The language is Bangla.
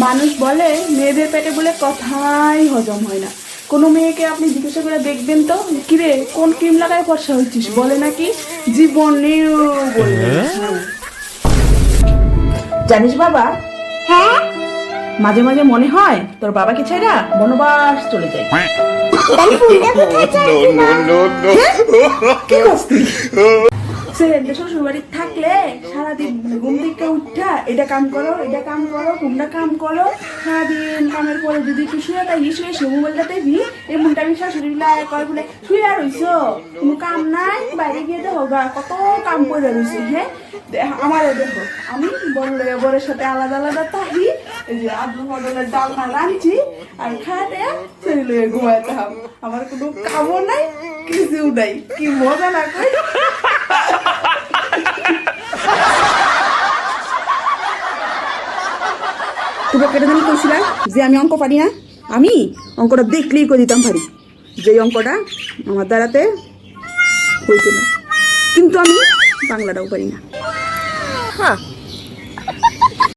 মানুষ বলে মেয়েদের পেটে বলে কথাই হজম হয় না। কোনো মেয়েকে আপনি জিজ্ঞাসা করে দেখবেন তো, কিরে কোন ক্রিম লাগায় ফর্সা হচ্ছিস, বলে নাকি জীবনেও বলবে না। জানিস বাবা, হ্যাঁ, মাঝে মাঝে মনে হয় তোর বাবাকে ছেড়া বনবাস চলে যায়। তাহলে ফুলটা কোথায় চাইছি না? কি করছিস তুই? ছেলেদের শ্বশুর বাড়ি থাকলে সারাদিন ঘুম থেকে উঠা এটা কাম করো, এটা কাম করো, কোনটা কাম করো, সারাদিন কামের পরে যদি একটু শুয়ে তাই শুয়ে শুয়ে মোবাইলটা দেখবি, এমনটা আমি শাশুড়ি কয় বলে শুয়ে আর রইছ, কোনো কাম নাই, বাইরে গিয়ে দেখো গা কত কাম করে রয়েছে। হ্যাঁ, আমারে দেখো, আমি বরের সাথে আলাদা আলাদা থাকি, এই যে আলু মডেলের ডালনা রাঁধছি আর খাতে ছেলে ঘুমাইতে হবে, আমার কোনো কামও নাই, কিছু নাই। কি মজা না কই? তোকে কেটে আমি কইছিলাম যে আমি অঙ্ক পারি না, আমি অঙ্কটা দেখলেই করে দিতাম পারি, যে অঙ্কটা আমার দ্বারাতে হইতো না, কিন্তু আমি বাংলাটাও পারি না। হ্যাঁ।